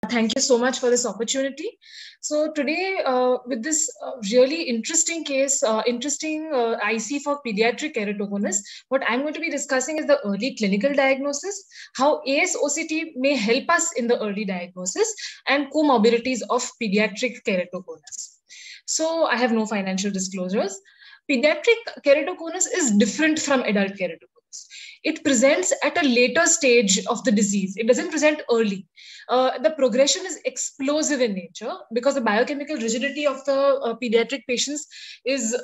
Thank you so much for this opportunity. So today, with this really interesting case, IC for pediatric keratoconus, what I'm going to be discussing is the early clinical diagnosis, how ASOCT may help us in the early diagnosis, and comorbidities of pediatric keratoconus. So I have no financial disclosures. Pediatric keratoconus is different from adult keratoconus. It presents at a later stage of the disease. It doesn't present early. The progression is explosive in nature because the biochemical rigidity of the pediatric patients is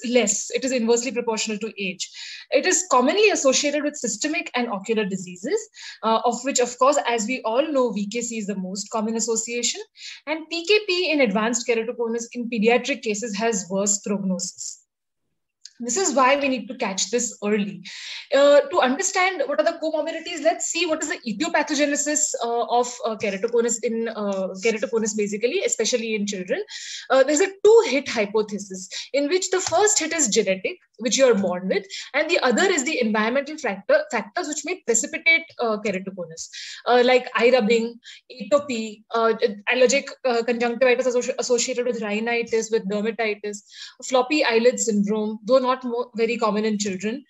less. It is inversely proportional to age. It is commonly associated with systemic and ocular diseases, of which, of course, as we all know, VKC is the most common association. And PKP in advanced keratoconus in pediatric cases has worse prognosis. This is why we need to catch this early. To understand what are the comorbidities, let's see what is the etiopathogenesis of keratoconus in keratoconus, basically, especially in children. There's a two-hit hypothesis in which the first hit is genetic, which you are born with, and the other is the environmental factors which may precipitate keratoconus, like eye rubbing, atopy, allergic conjunctivitis associated with rhinitis, with dermatitis, floppy eyelid syndrome, though not very common in children,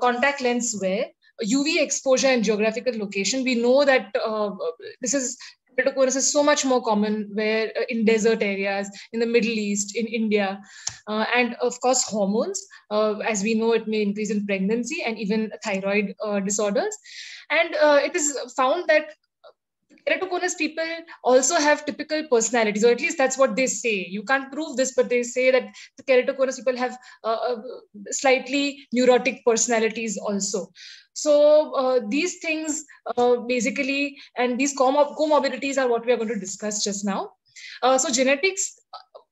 contact lens wear, UV exposure and geographical location. We know that keratoconus is so much more common where in desert areas, in the Middle East, in India, and of course hormones. As we know, it may increase in pregnancy and even thyroid disorders. And it is found that keratoconus people also have typical personalities, or at least that's what they say. You can't prove this, but they say that the keratoconus people have slightly neurotic personalities also. So these things basically, and these comorbidities are what we are going to discuss just now. So genetics,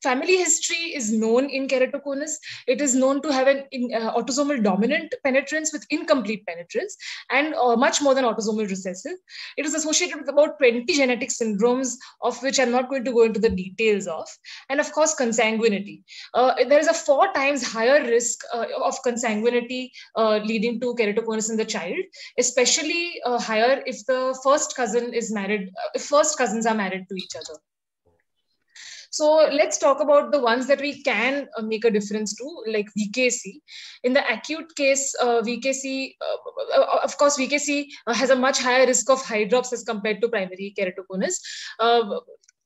family history is known in keratoconus. It is known to have an autosomal dominant penetrance with incomplete penetrance, and much more than autosomal recessive. It is associated with about 20 genetic syndromes, of which I'm not going to go into the details of. And of course, consanguinity. There is a 4 times higher risk of consanguinity leading to keratoconus in the child, especially higher if the first cousin is married, if first cousins are married to each other. So let's talk about the ones that we can make a difference to, like VKC. In the acute case, VKC, of course, VKC has a much higher risk of hydrops as compared to primary keratoconus.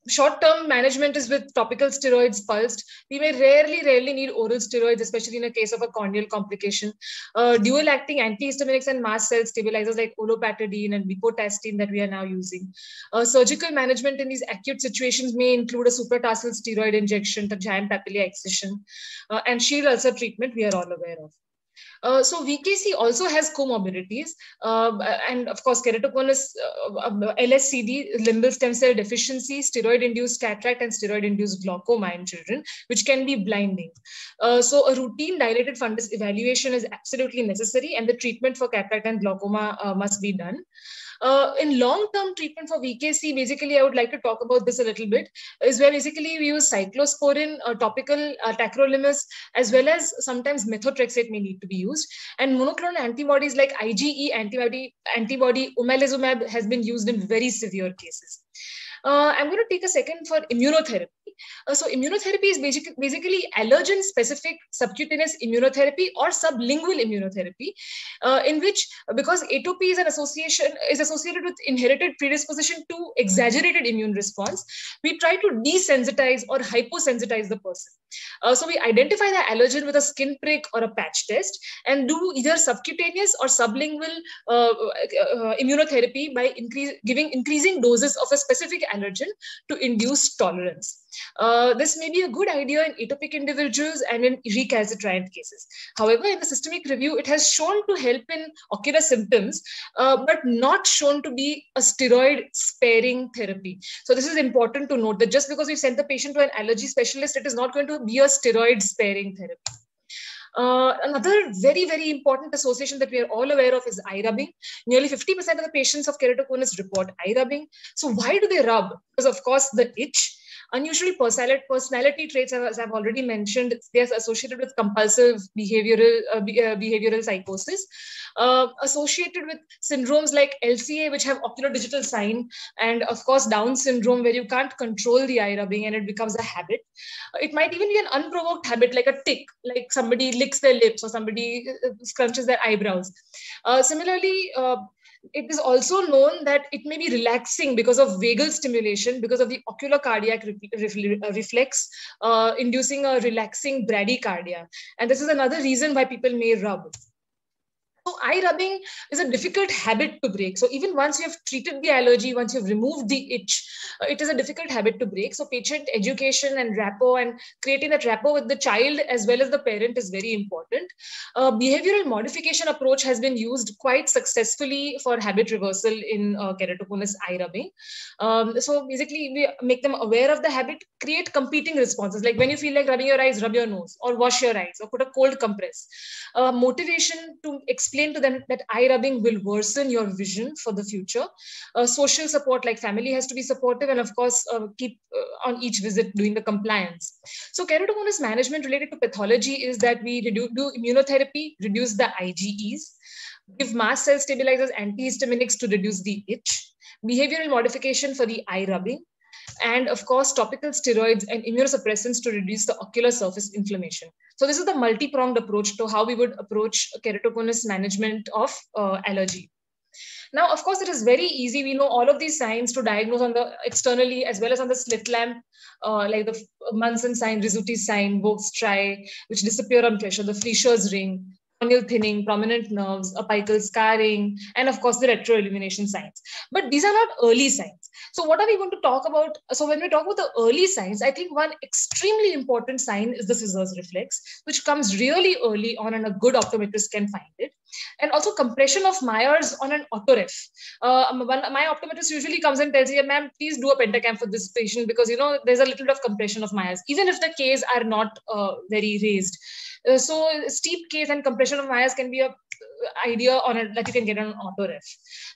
Short-term management is with topical steroids pulsed. We may rarely need oral steroids, especially in a case of a corneal complication. Dual-acting antihistaminics and mast cell stabilizers like olopatadine and lipotastine that we are now using. Surgical management in these acute situations may include a supratarsal steroid injection, the giant papilla excision, and shield ulcer treatment we are all aware of. So VKC also has comorbidities, and of course keratoconus, LSCD, limbal stem cell deficiency, steroid-induced cataract, and steroid-induced glaucoma in children, which can be blinding. So a routine dilated fundus evaluation is absolutely necessary, and the treatment for cataract and glaucoma must be done. In long-term treatment for VKC, basically, I would like to talk about this a little bit, is where basically we use cyclosporin, topical tacrolimus, as well as sometimes methotrexate may need to be used. And monoclonal antibodies like IgE antibody omalizumab has been used in very severe cases. I'm going to take a second for immunotherapy. So immunotherapy is basically allergen-specific subcutaneous immunotherapy or sublingual immunotherapy, in which, because atopy is associated with inherited predisposition to exaggerated immune response, we try to desensitize or hyposensitize the person. So we identify the allergen with a skin prick or a patch test and do either subcutaneous or sublingual immunotherapy by giving increasing doses of a specific allergen to induce tolerance. This may be a good idea in atopic individuals and in recalcitrant cases. However, in the systemic review, it has shown to help in ocular symptoms, but not shown to be a steroid-sparing therapy. So this is important to note, that just because we send the patient to an allergy specialist, it is not going to be a steroid-sparing therapy. Another very important association that we are all aware of is eye rubbing. Nearly 50% of the patients of keratoconus report eye rubbing. So why do they rub? Because of course the itch. Unusual personality traits, as I've already mentioned, they are associated with compulsive behavioral psychosis, associated with syndromes like LCA, which have ocular digital sign, and of course Down syndrome, where you can't control the eye rubbing and it becomes a habit. It might even be an unprovoked habit, like a tick, like somebody licks their lips or somebody scrunches their eyebrows. Similarly, it is also known that it may be relaxing because of vagal stimulation, because of the ocular cardiac reflex, inducing a relaxing bradycardia. And this is another reason why people may rub. So eye rubbing is a difficult habit to break. So even once you have treated the allergy, once you've removed the itch, it is a difficult habit to break. So patient education and rapport, and creating that rapport with the child as well as the parent, is very important. Behavioral modification approach has been used quite successfully for habit reversal in keratoconus eye rubbing. So basically we make them aware of the habit, create competing responses. Like when you feel like rubbing your eyes, rub your nose or wash your eyes or put a cold compress. Motivation to explain to them that eye rubbing will worsen your vision for the future. Social support, like family has to be supportive, and of course keep on each visit doing the compliance. So keratoconus management related to pathology is that we do immunotherapy, reduce the IgEs, give mast cell stabilizers, antihistaminics to reduce the itch, behavioral modification for the eye rubbing, and of course topical steroids and immunosuppressants to reduce the ocular surface inflammation. So this is the multi-pronged approach to how we would approach keratoconus management of allergy. Now, of course, it is very easy. We know all of these signs to diagnose on the externally as well as on the slit lamp, like the Munson sign, Rizzuti sign, Vogel's striae, which disappear on pressure, the Fleischer's ring, corneal thinning, prominent nerves, apical scarring, and of course the retroillumination signs. But these are not early signs. So what are we going to talk about? So when we talk about the early signs, I think one extremely important sign is the scissors reflex, which comes really early on and a good optometrist can find it. And also compression of Meyer's on an autoref. My optometrist usually comes and tells you, ma'am, please do a pentacam for this patient because, you know, there's a little bit of compression of Meyer's, even if the Ks are not very raised. So steep Ks and compression of Meyer's can be a idea on it that you can get on an autoref.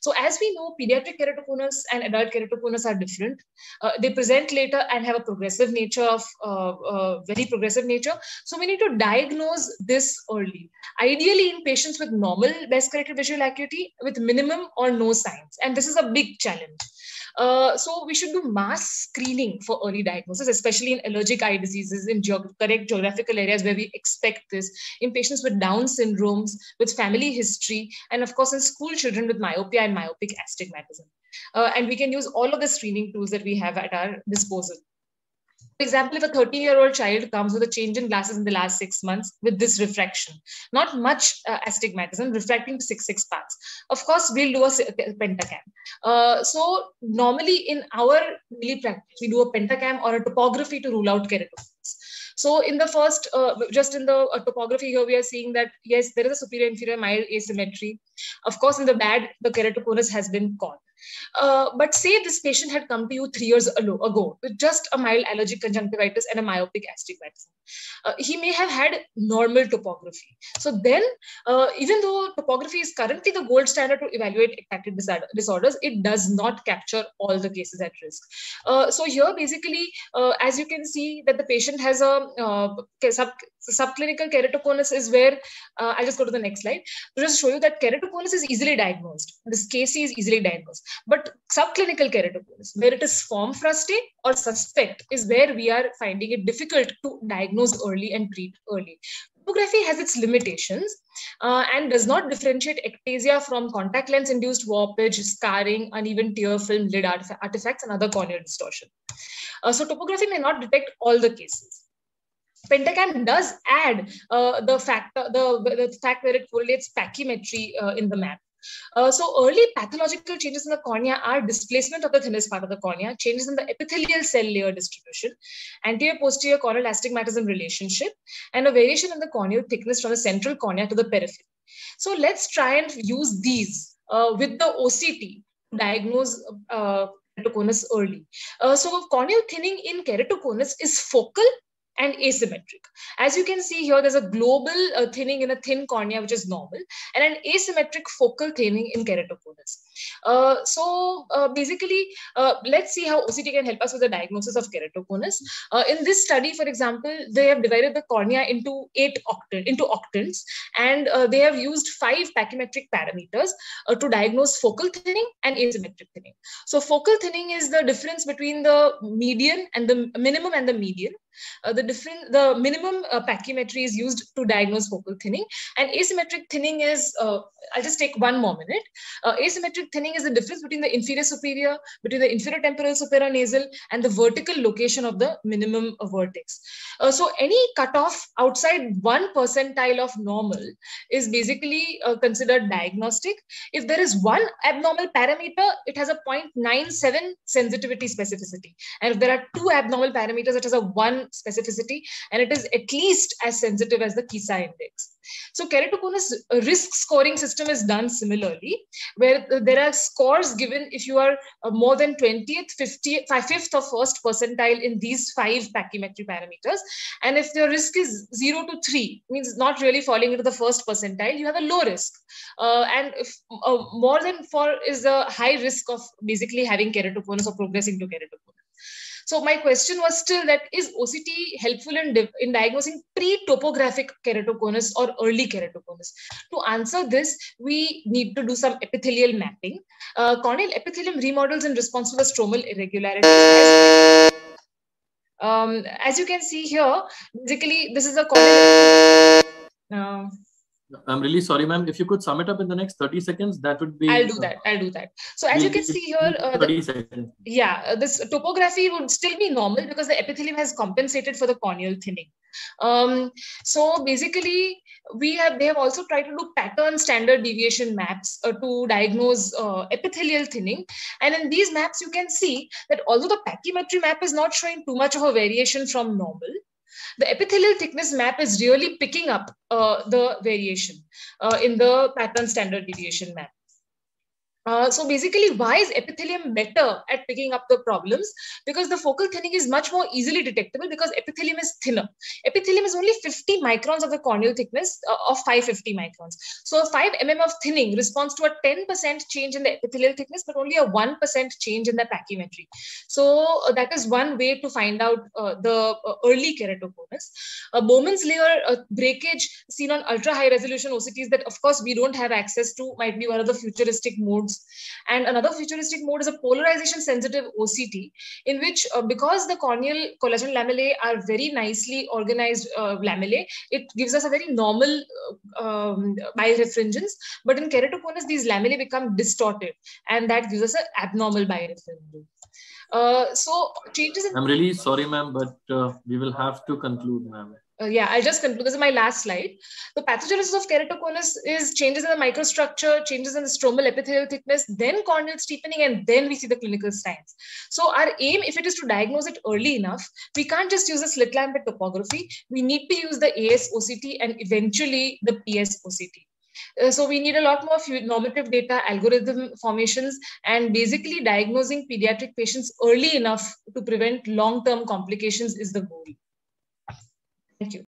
So as we know, pediatric keratoconus and adult keratoconus are different. They present later and have a progressive nature very progressive nature. So we need to diagnose this early, ideally in patients with normal best corrected visual acuity with minimum or no signs. And this is a big challenge. So we should do mass screening for early diagnosis, especially in allergic eye diseases in correct geographical areas where we expect this, in patients with Down syndromes, with family history, and of course in school children with myopia and myopic astigmatism. And we can use all of the screening tools that we have at our disposal. For example, if a 13-year-old child comes with a change in glasses in the last 6 months with this refraction, not much astigmatism, refracting to 6 parts, of course, we'll do a pentacam. So normally in our daily practice, we do a pentacam or a topography to rule out keratoconus. So in the first, just in the topography here, we are seeing that, yes, there is a superior-inferior mild asymmetry. Of course, in the bad, the keratoconus has been caught. But say this patient had come to you 3 years ago with just a mild allergic conjunctivitis and a myopic astigmatism. He may have had normal topography. So then, even though topography is currently the gold standard to evaluate ectatic disorders, it does not capture all the cases at risk. So here, basically, as you can see that the patient has a subclinical keratoconus is where, I'll just go to the next slide, to just show you that keratoconus is easily diagnosed. This KC is easily diagnosed. But subclinical keratoconus, where it is form fruste or suspect, is where we are finding it difficult to diagnose early and treat early. Topography has its limitations and does not differentiate ectasia from contact lens induced warpage, scarring, uneven tear film, lid artifacts, and other corneal distortion. So topography may not detect all the cases. Pentacam does add the fact where it correlates pachymetry in the map. So early pathological changes in the cornea are displacement of the thinnest part of the cornea, changes in the epithelial cell layer distribution, anterior-posterior corneal astigmatism relationship, and a variation in the corneal thickness from the central cornea to the periphery. So let's try and use these with the OCT to diagnose keratoconus early. So corneal thinning in keratoconus is focal and asymmetric. As you can see here, there's a global thinning in a thin cornea, which is normal, and an asymmetric focal thinning in keratoconus. Basically, let's see how OCT can help us with the diagnosis of keratoconus. In this study, for example, they have divided the cornea into octants, and they have used 5 pachymetric parameters to diagnose focal thinning and asymmetric thinning. So focal thinning is the difference between the median and the minimum and the median. The minimum pachymetry is used to diagnose focal thinning, and asymmetric thinning is, I'll just take one more minute. Asymmetric thinning is the difference between the inferior superior, between the inferior temporal superior nasal, and the vertical location of the minimum vertex. So any cutoff outside 1 percentile of normal is basically considered diagnostic. If there is one abnormal parameter, it has a 0.97 sensitivity specificity. And if there are 2 abnormal parameters, it has a 1 specificity, and it is at least as sensitive as the Kisa index. So keratoconus risk scoring system is done similarly, where there are scores given if you are more than 20th, 50th, 5th or 1st percentile in these 5 pachymetry parameters. And if your risk is 0 to 3, means not really falling into the 1st percentile, you have a low risk. And if more than 4 is a high risk of basically having keratoconus or progressing to keratoconus. So my question was still that, is OCT helpful in diagnosing pre-topographic keratoconus or early keratoconus? To answer this, we need to do some epithelial mapping. Corneal epithelium remodels in response to the stromal irregularities. As you can see here, basically this is a corneal. I'm really sorry, ma'am. If you could sum it up in the next 30 seconds, that would be... I'll do that. So as you can see here, 30 seconds. Yeah, this topography would still be normal because the epithelium has compensated for the corneal thinning. So basically, they have also tried to do pattern standard deviation maps to diagnose epithelial thinning. And in these maps, you can see that although the pachymetry map is not showing too much of a variation from normal, the epithelial thickness map is really picking up the variation in the pattern standard deviation map. So basically, why is epithelium better at picking up the problems? Because the focal thinning is much more easily detectable because epithelium is thinner. Epithelium is only 50 microns of the corneal thickness of 550 microns. So 5 mm of thinning responds to a 10% change in the epithelial thickness, but only a 1% change in the pachymetry. So that is one way to find out the early keratoconus. Bowman's layer breakage seen on ultra high resolution OCTs that of course we don't have access to might be one of the futuristic modes. And another futuristic mode is a polarization sensitive OCT, in which because the corneal collagen lamellae are very nicely organized lamellae, it gives us a very normal birefringence. But in keratoconus, these lamellae become distorted, and that gives us an abnormal birefringence. So changes in... I'm really sorry, ma'am, but we will have to conclude, ma'am. Yeah, I'll just conclude. This is my last slide. The pathogenesis of keratoconus is changes in the microstructure, changes in the stromal epithelial thickness, then corneal steepening, and then we see the clinical signs. So our aim, if it is to diagnose it early enough, we can't just use a slit lamp and topography. We need to use the AS-OCT and eventually the PS-OCT. So we need a lot more normative data, algorithm formations, and basically diagnosing pediatric patients early enough to prevent long-term complications is the goal. Thank you.